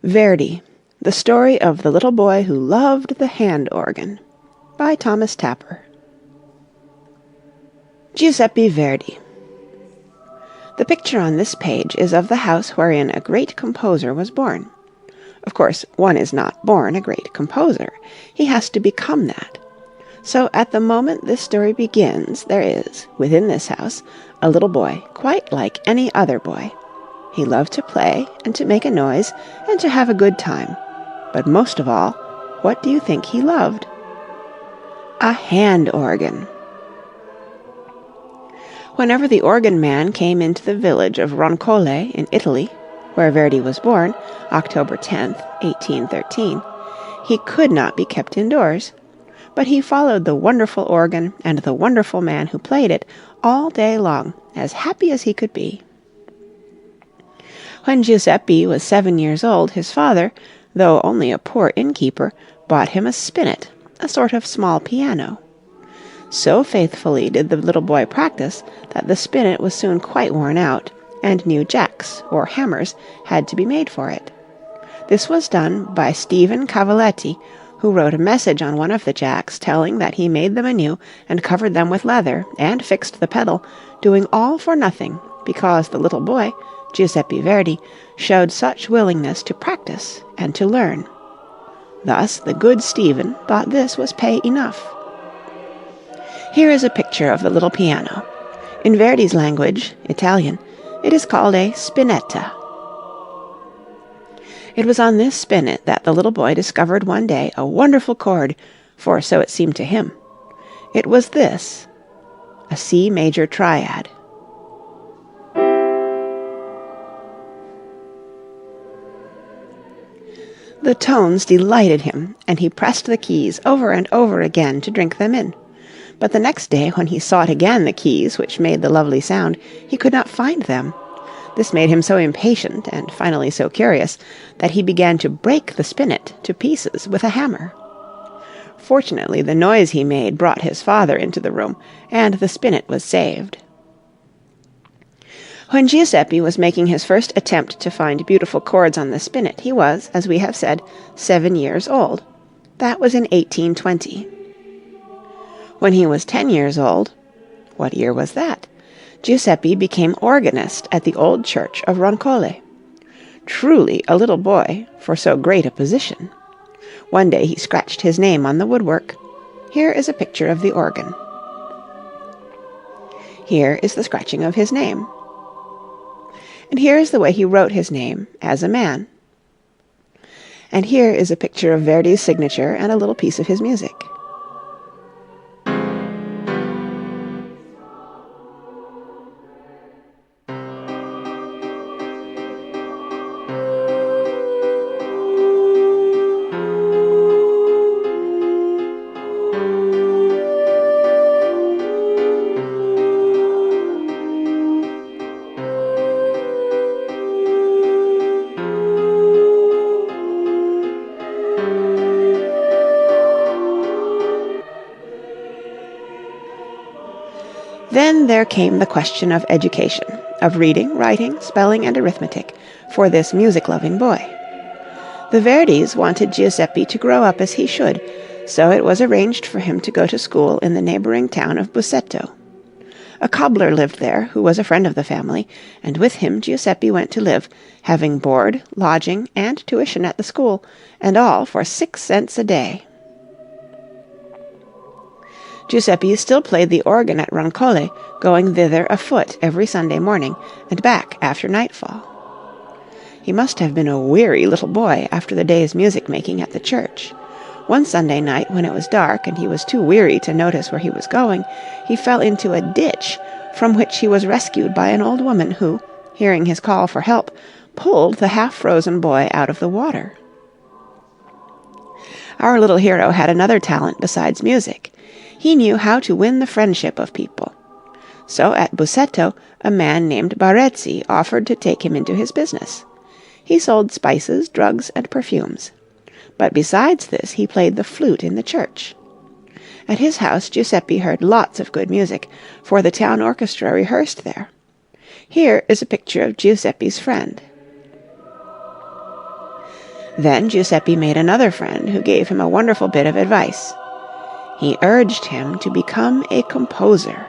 Verdi, The Story of the Little Boy Who Loved the Hand Organ, by Thomas Tapper. Giuseppe Verdi. The picture on this page is of the house wherein a great composer was born. Of course, one is not born a great composer. He has to become that. So at the moment this story begins, there is, within this house, a little boy quite like any other boy. He loved to play and to make a noise and to have a good time. But most of all, what do you think he loved? A hand organ. Whenever the organ man came into the village of Roncole in Italy, where Verdi was born, October 10th, 1813, he could not be kept indoors. But he followed the wonderful organ and the wonderful man who played it all day long, as happy as he could be. When Giuseppe was 7 years old, his father, though only a poor innkeeper, bought him a spinet, a sort of small piano. So faithfully did the little boy practice that the spinet was soon quite worn out, and new jacks, or hammers, had to be made for it. This was done by Stephen Cavalletti, who wrote a message on one of the jacks telling that he made them anew and covered them with leather and fixed the pedal, doing all for nothing, because the little boy, Giuseppe Verdi, showed such willingness to practice and to learn. Thus the good Stephen thought this was pay enough. Here is a picture of the little piano. In Verdi's language, Italian, it is called a spinetta. It was on this spinet that the little boy discovered one day a wonderful chord, for so it seemed to him. It was this, a C major triad. The tones delighted him, and he pressed the keys over and over again to drink them in. But the next day, when he sought again the keys which made the lovely sound, he could not find them. This made him so impatient, and finally so curious, that he began to break the spinet to pieces with a hammer. Fortunately, the noise he made brought his father into the room, and the spinet was saved. When Giuseppe was making his first attempt to find beautiful chords on the spinet, he was, as we have said, 7 years old. That was in 1820. When he was 10 years old, what year was that? Giuseppe became organist at the old church of Roncole. Truly a little boy for so great a position. One day he scratched his name on the woodwork. Here is a picture of the organ. Here is the scratching of his name. And here is the way he wrote his name as a man. And here is a picture of Verdi's signature and a little piece of his music. Then there came the question of education, of reading, writing, spelling, and arithmetic, for this music-loving boy. The Verdis wanted Giuseppe to grow up as he should, so it was arranged for him to go to school in the neighbouring town of Busseto. A cobbler lived there, who was a friend of the family, and with him Giuseppe went to live, having board, lodging, and tuition at the school, and all for 6 cents a day. Giuseppe still played the organ at Roncole, going thither afoot every Sunday morning, and back after nightfall. He must have been a weary little boy after the day's music-making at the church. One Sunday night, when it was dark and he was too weary to notice where he was going, he fell into a ditch, from which he was rescued by an old woman who, hearing his call for help, pulled the half-frozen boy out of the water. Our little hero had another talent besides music. He knew how to win the friendship of people. So at Busseto, a man named Barezzi offered to take him into his business. He sold spices, drugs, and perfumes. But besides this, he played the flute in the church. At his house Giuseppe heard lots of good music, for the town orchestra rehearsed there. Here is a picture of Giuseppe's friend. Then Giuseppe made another friend who gave him a wonderful bit of advice. He urged him to become a composer.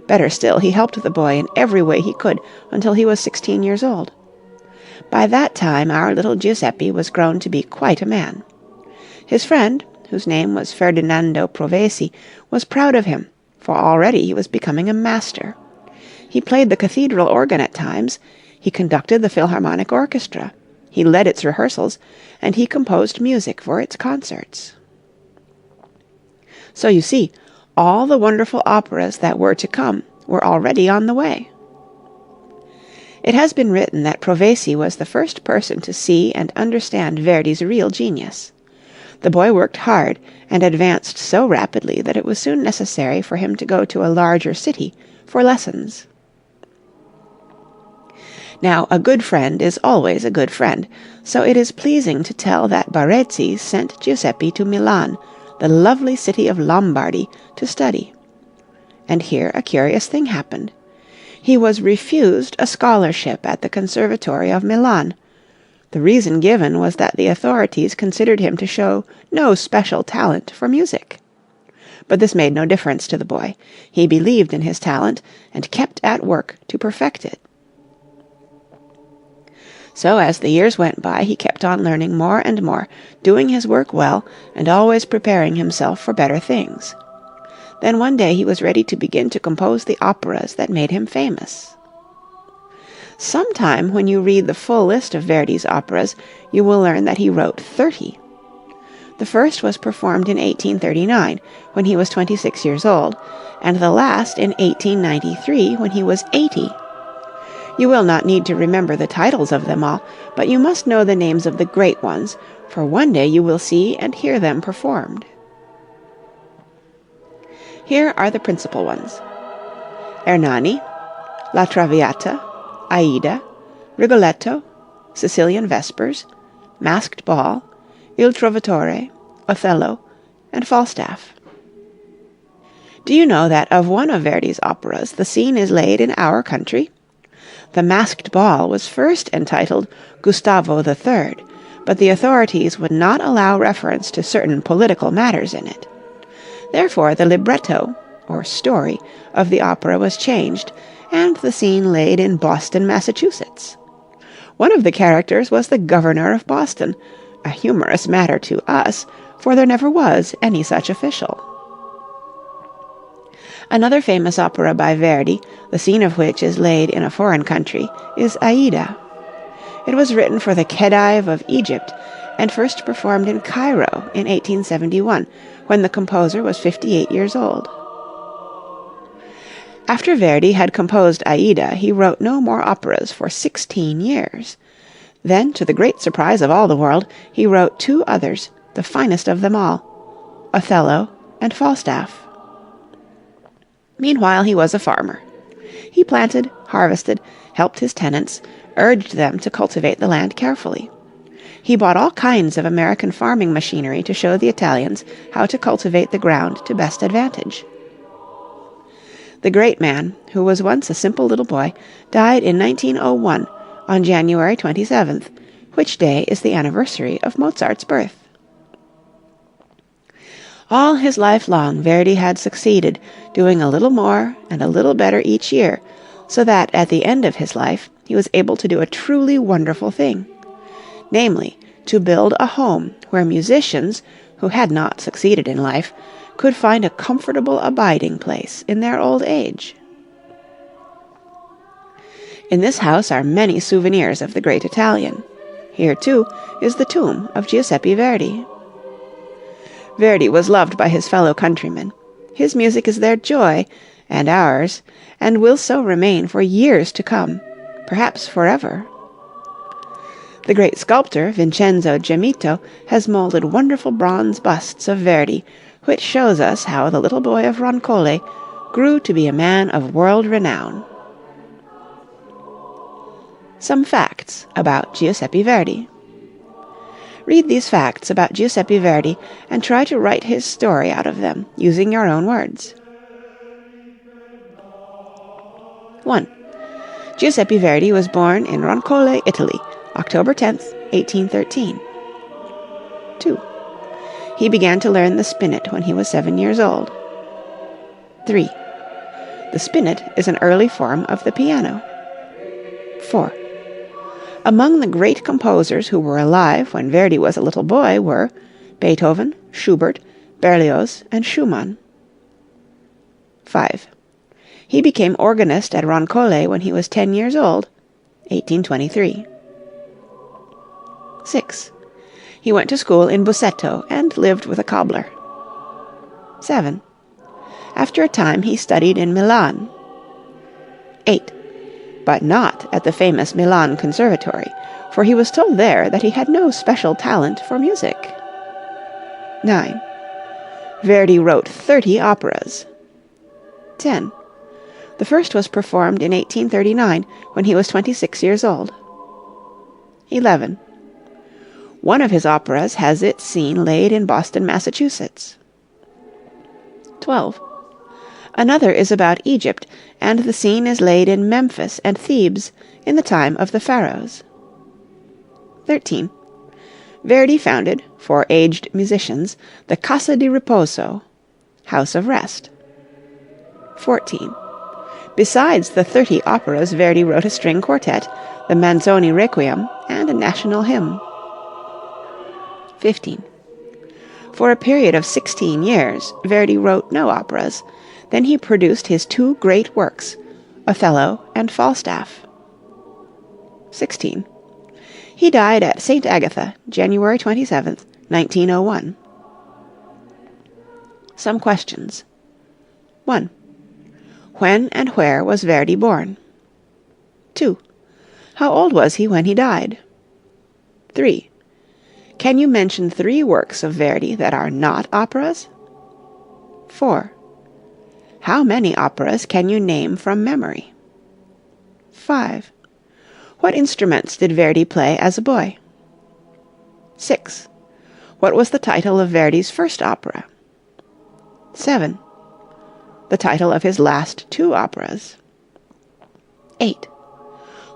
Better still, he helped the boy in every way he could until he was 16 years old. By that time our little Giuseppe was grown to be quite a man. His friend, whose name was Ferdinando Provesi, was proud of him, for already he was becoming a master. He played the cathedral organ at times, he conducted the Philharmonic Orchestra, he led its rehearsals, and he composed music for its concerts. So you see, all the wonderful operas that were to come were already on the way. It has been written that Provesi was the first person to see and understand Verdi's real genius. The boy worked hard and advanced so rapidly that it was soon necessary for him to go to a larger city for lessons. Now, a good friend is always a good friend, so it is pleasing to tell that Barezzi sent Giuseppe to Milan, the lovely city of Lombardy, to study. And here a curious thing happened. He was refused a scholarship at the Conservatory of Milan. The reason given was that the authorities considered him to show no special talent for music. But this made no difference to the boy. He believed in his talent and kept at work to perfect it. So as the years went by, he kept on learning more and more, doing his work well, and always preparing himself for better things. Then one day he was ready to begin to compose the operas that made him famous. Sometime when you read the full list of Verdi's operas, you will learn that he wrote 30. The first was performed in 1839, when he was 26 years old, and the last in 1893, when he was 80. You will not need to remember the titles of them all, but you must know the names of the great ones, for one day you will see and hear them performed. Here are the principal ones: Ernani, La Traviata, Aida, Rigoletto, Sicilian Vespers, Masked Ball, Il Trovatore, Othello, and Falstaff. Do you know that of one of Verdi's operas the scene is laid in our country? The Masked Ball was first entitled Gustavo III, but the authorities would not allow reference to certain political matters in it. Therefore the libretto, or story, of the opera was changed, and the scene laid in Boston, Massachusetts. One of the characters was the governor of Boston, a humorous matter to us, for there never was any such official. Another famous opera by Verdi, the scene of which is laid in a foreign country, is Aida. It was written for the Khedive of Egypt, and first performed in Cairo in 1871, when the composer was 58 years old. After Verdi had composed Aida, he wrote no more operas for 16 years. Then, to the great surprise of all the world, he wrote 2 others, the finest of them all, Othello and Falstaff. Meanwhile he was a farmer. He planted, harvested, helped his tenants, urged them to cultivate the land carefully. He bought all kinds of American farming machinery to show the Italians how to cultivate the ground to best advantage. The great man, who was once a simple little boy, died in 1901 on January 27th, which day is the anniversary of Mozart's birth. All his life long Verdi had succeeded, doing a little more and a little better each year, so that at the end of his life he was able to do a truly wonderful thing, namely, to build a home where musicians, who had not succeeded in life, could find a comfortable abiding place in their old age. In this house are many souvenirs of the great Italian. Here, too, is the tomb of Giuseppe Verdi. Verdi was loved by his fellow countrymen. His music is their joy, and ours, and will so remain for years to come, perhaps forever. The great sculptor, Vincenzo Gemito, has molded wonderful bronze busts of Verdi, which shows us how the little boy of Roncole grew to be a man of world renown. Some facts about Giuseppe Verdi. Read these facts about Giuseppe Verdi and try to write his story out of them, using your own words. 1. Giuseppe Verdi was born in Roncole, Italy, October 10th, 1813. 2. He began to learn the spinet when he was 7 years old. 3. The spinet is an early form of the piano. 4. Among the great composers who were alive when Verdi was a little boy were Beethoven, Schubert, Berlioz, and Schumann. 5. He became organist at Roncole when he was 10 years old, 1823. 6. He went to school in Busseto and lived with a cobbler. 7. After a time he studied in Milan. 8. But not at the famous Milan Conservatory, for he was told there that he had no special talent for music. 9. Verdi wrote 30 operas. 10. The first was performed in 1839, when he was 26 years old. 11. One of his operas has its scene laid in Boston, Massachusetts. 12. Another is about Egypt, and the scene is laid in Memphis and Thebes in the time of the Pharaohs. 13. Verdi founded, for aged musicians, the Casa di Riposo, House of Rest. 14. Besides the 30 operas, Verdi wrote a string quartet, the Manzoni Requiem, and a national hymn. 15. For a period of 16 years, Verdi wrote no operas. Then he produced his 2 great works, Othello and Falstaff. 16. He died at St. Agatha, January 27th, 1901. Some questions. 1. When and where was Verdi born? 2. How old was he when he died? 3. Can you mention 3 works of Verdi that are not operas? 4. How many operas can you name from memory? 5. What instruments did Verdi play as a boy? 6. What was the title of Verdi's first opera? 7. The title of his last 2 operas. 8.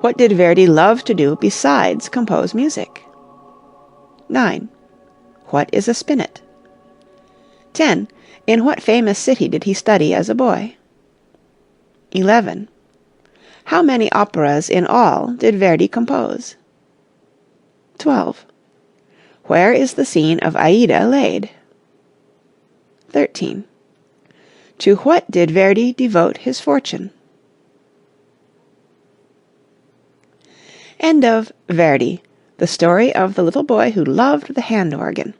What did Verdi love to do besides compose music? 9. What is a spinet? 10. In what famous city did he study as a boy? 11. How many operas in all did Verdi compose? 12. Where is the scene of Aida laid? 13. To what did Verdi devote his fortune? End of Verdi, the story of the little boy who loved the hand organ.